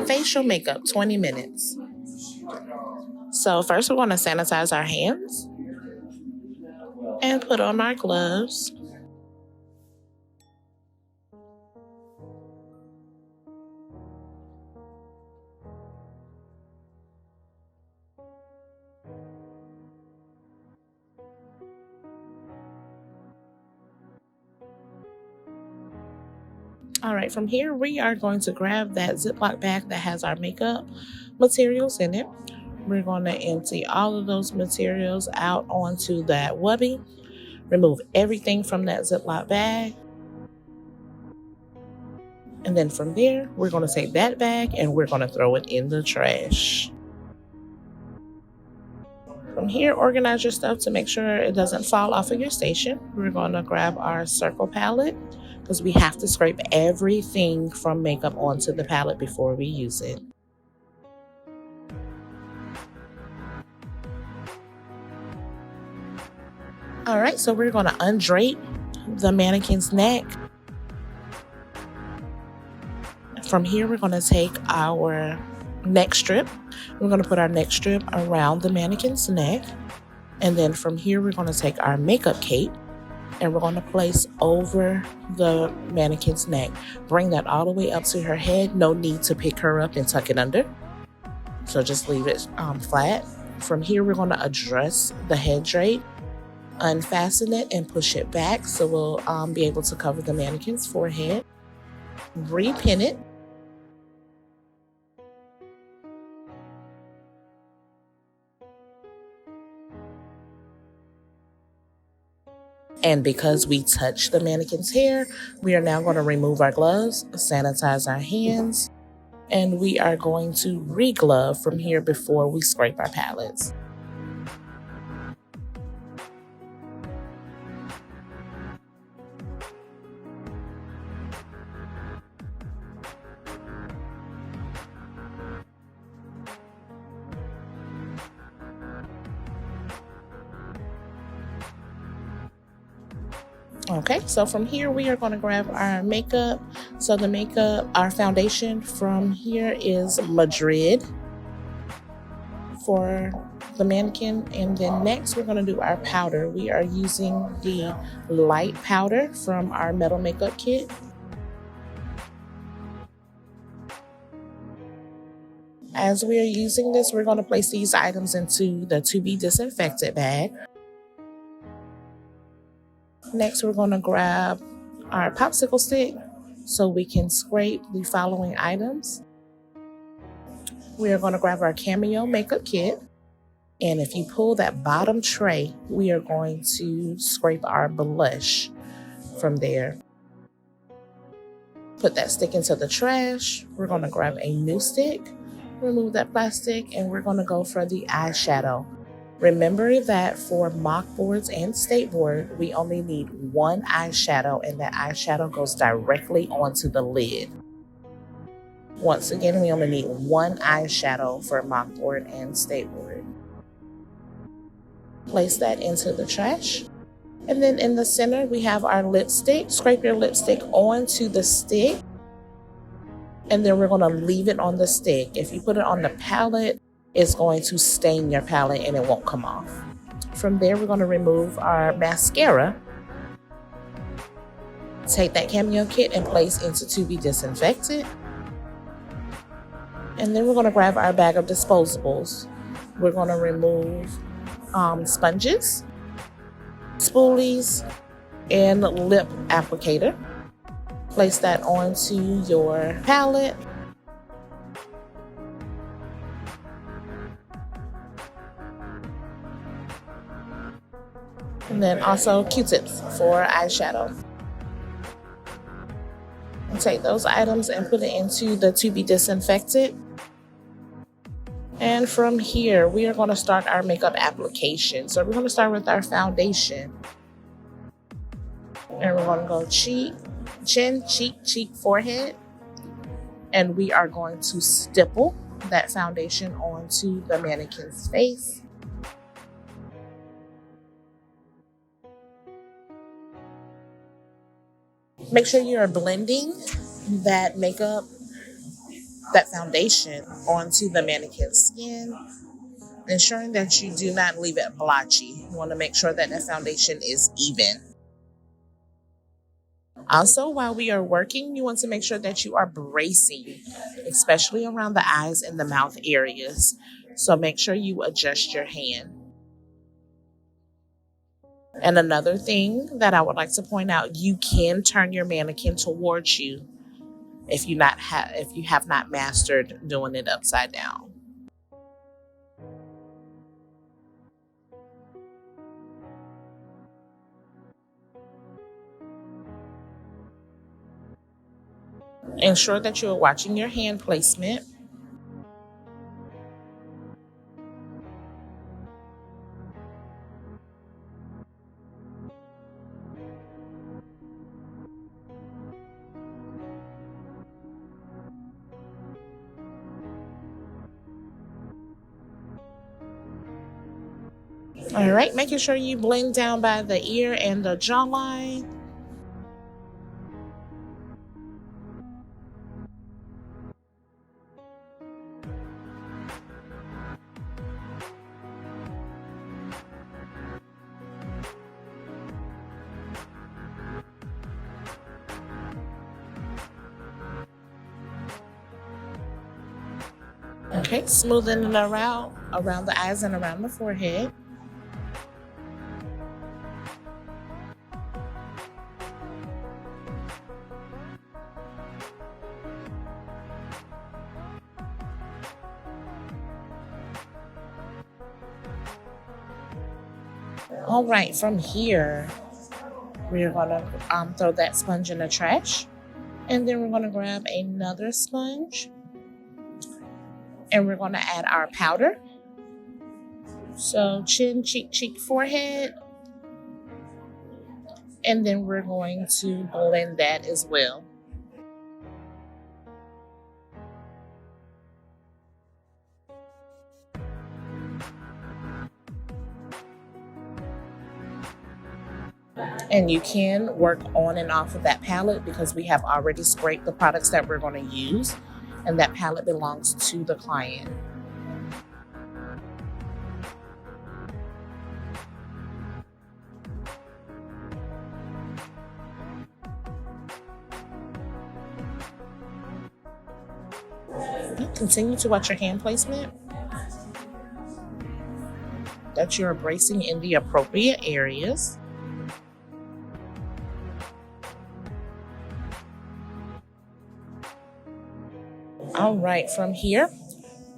facial makeup, 20 minutes. So first we're going to sanitize our hands and put on our gloves. All right, from here we are going to grab that Ziploc bag that has our makeup materials in it. We're going to empty all of those materials out onto that Wubby. Remove everything from that Ziploc bag. And then from there, we're going to take that bag and we're going to throw it in the trash. From here, organize your stuff to make sure it doesn't fall off of your station. We're going to grab our circle palette because we have to scrape everything from makeup onto the palette before we use it. All right, so we're going to undrape the mannequin's neck. From here, we're going to take our neck strip. We're going to put our neck strip around the mannequin's neck. And then from here, we're going to take our makeup cape and we're going to place over the mannequin's neck. Bring that all the way up to her head. No need to pick her up and tuck it under. So just leave it flat. From here, we're going to address the head drape, unfasten it and push it back so we'll be able to cover the mannequin's forehead. Repin it. And because we touched the mannequin's hair, we are now going to remove our gloves, sanitize our hands, and we are going to re-glove from here before we scrape our palettes. Okay, so from here we are going to grab our makeup. So the makeup, our foundation from here is Madrid for the mannequin. And then next we're going to do our powder. We are using the light powder from our metal makeup kit. As we are using this, we're going to place these items into the to be disinfected bag. Next, we're going to grab our popsicle stick so we can scrape the following items. We are going to grab our Cameo makeup kit. And if you pull that bottom tray, we are going to scrape our blush from there. Put that stick into the trash. We're going to grab a new stick, remove that plastic, and we're going to go for the eyeshadow. Remember that for mock boards and state board, we only need one eyeshadow, and that eyeshadow goes directly onto the lid. Once again, we only need one eyeshadow for mock board and state board. Place that into the trash. And then in the center, we have our lipstick. Scrape your lipstick onto the stick, and then we're going to leave it on the stick. If you put it on the palette, it's going to stain your palette and it won't come off. From there, we're going to remove our mascara. Take that Cameo kit and place into to be disinfected. And then we're going to grab our bag of disposables. We're going to remove sponges, spoolies, and lip applicator. Place that onto your palette. And then also Q-tips for eyeshadow. And take those items and put it into the to be disinfected. And from here, we are going to start our makeup application. So we're going to start with our foundation. And we're going to go cheek, chin, cheek, forehead. And we are going to stipple that foundation onto the mannequin's face. Make sure you're blending that makeup that foundation onto the mannequin's skin, ensuring that you do not leave it blotchy. You want to make sure that the foundation is even. Also, while we are working, you want to make sure that you are bracing, especially around the eyes and the mouth areas. So make sure you adjust your hand. And another thing that I would like to point out, you can turn your mannequin towards you if you have not mastered doing it upside down. Ensure that you are watching your hand placement. All right, making sure you blend down by the ear and the jawline. Okay, smoothing it around the eyes and around the forehead. All right, from here, we're gonna throw that sponge in the trash. And then we're gonna grab another sponge and we're gonna add our powder. So chin, cheek, forehead. And then we're going to blend that as well. And you can work on and off of that palette because we have already scraped the products that we're going to use, and that palette belongs to the client. Continue to watch your hand placement, that you're bracing in the appropriate areas. All right, from here,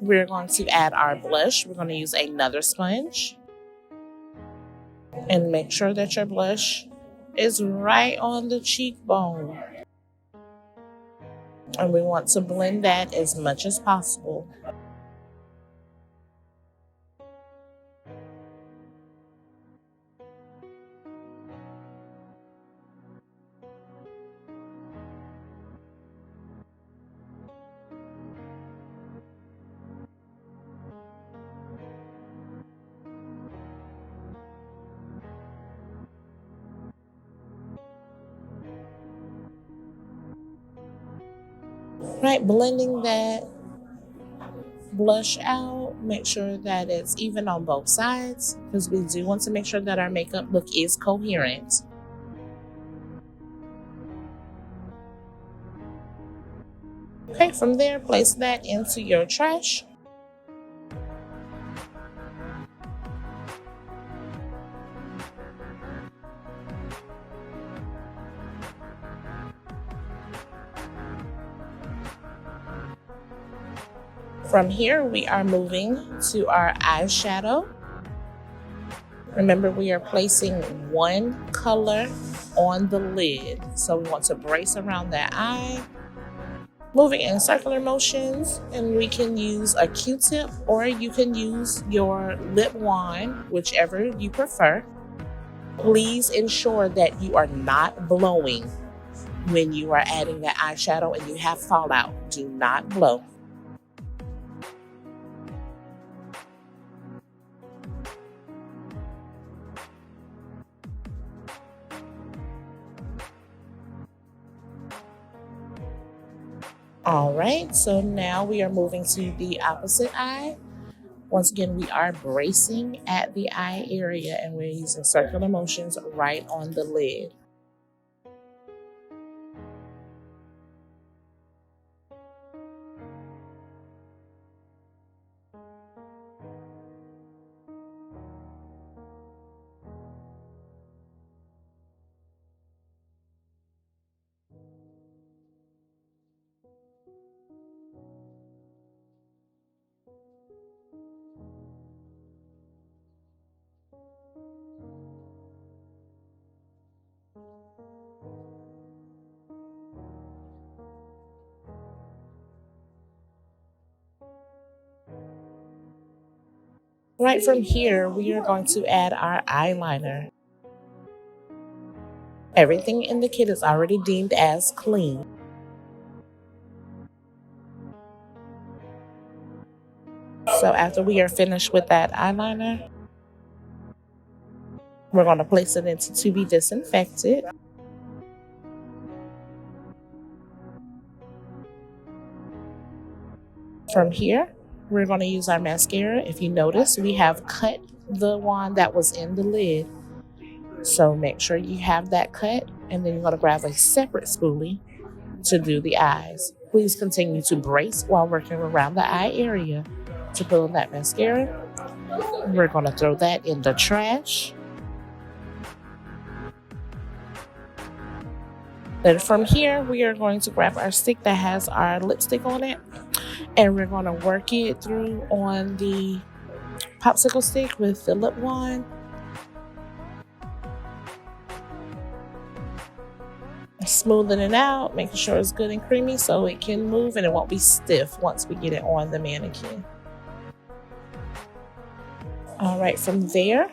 we're going to add our blush. We're going to use another sponge. And make sure that your blush is right on the cheekbone. And we want to blend that as much as possible. Right, blending that blush out, make sure that it's even on both sides because we do want to make sure that our makeup look is coherent. Okay, from there, place that into your trash. From here, we are moving to our eyeshadow. Remember, we are placing one color on the lid. So we want to brace around that eye, moving in circular motions, and we can use a Q-tip or you can use your lip wand, whichever you prefer. Please ensure that you are not blowing when you are adding that eyeshadow and you have fallout. Do not blow. All right, so now we are moving to the opposite eye. Once again, we are bracing at the eye area and we're using circular motions right on the lid. Right from here, we are going to add our eyeliner. Everything in the kit is already deemed as clean. So after we are finished with that eyeliner, we're going to place it into to be disinfected. From here, we're going to use our mascara. If you notice, we have cut the one that was in the lid. So make sure you have that cut, and then you're going to grab a separate spoolie to do the eyes. Please continue to brace while working around the eye area to put on that mascara. We're going to throw that in the trash. Then from here, we are going to grab our stick that has our lipstick on it, and we're going to work it through on the popsicle stick with the lip wand. Smoothing it out, making sure it's good and creamy so it can move and it won't be stiff once we get it on the mannequin. All right, from there,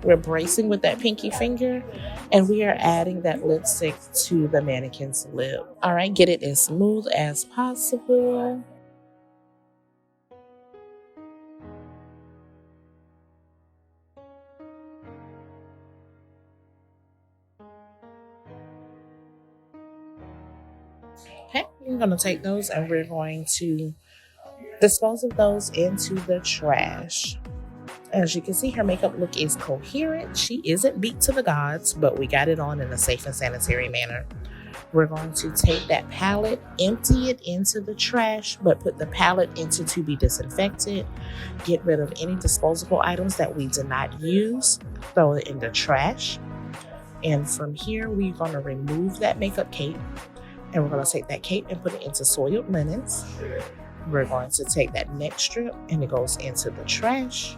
we're bracing with that pinky finger and we are adding that lipstick to the mannequin's lip. All right, get it as smooth as possible. Okay, we're going to take those and we're going to dispose of those into the trash. As you can see, her makeup look is coherent. She isn't beat to the gods, but we got it on in a safe and sanitary manner. We're going to take that palette, empty it into the trash, but put the palette into to be disinfected. Get rid of any disposable items that we did not use. Throw it in the trash. And from here, we're going to remove that makeup cape. And we're going to take that cape and put it into soiled linens. We're going to take that neck strip and it goes into the trash.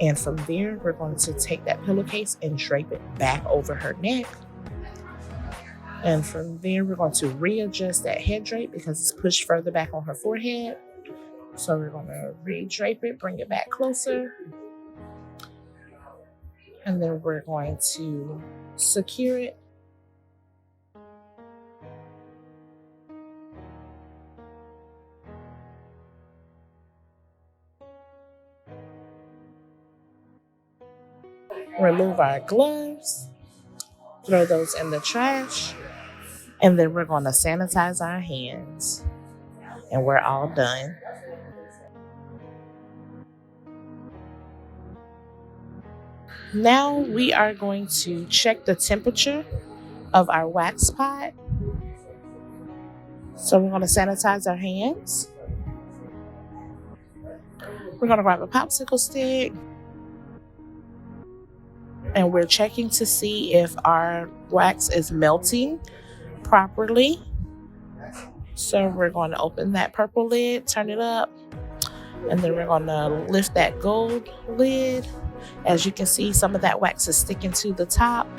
And from there, we're going to take that pillowcase and drape it back over her neck. And from there, we're going to readjust that head drape because it's pushed further back on her forehead. So we're going to re-drape it, bring it back closer. And then we're going to secure it. Remove our gloves, throw those in the trash, and then we're going to sanitize our hands. And we're all done. Now we are going to check the temperature of our wax pot. So we're going to sanitize our hands. We're going to grab a popsicle stick. And we're checking to see if our wax is melting properly. So we're going to open that purple lid, turn it up, and then we're going to lift that gold lid. As you can see, some of that wax is sticking to the top.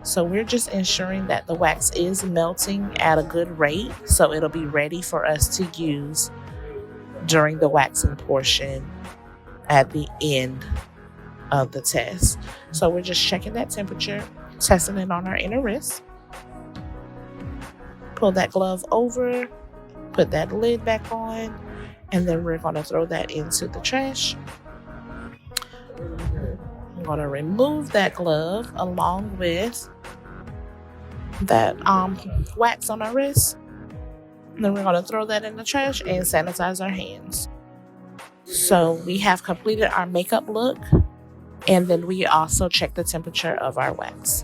So we're just ensuring that the wax is melting at a good rate so it'll be ready for us to use during the waxing portion at the end of the test. So we're just checking that temperature, testing it on our inner wrist. Pull that glove over, put that lid back on, and then we're going to throw that into the trash. I'm going to remove that glove along with that wax on our wrist. Then we're going to throw that in the trash and sanitize our hands. So we have completed our makeup look, and then we also check the temperature of our wax.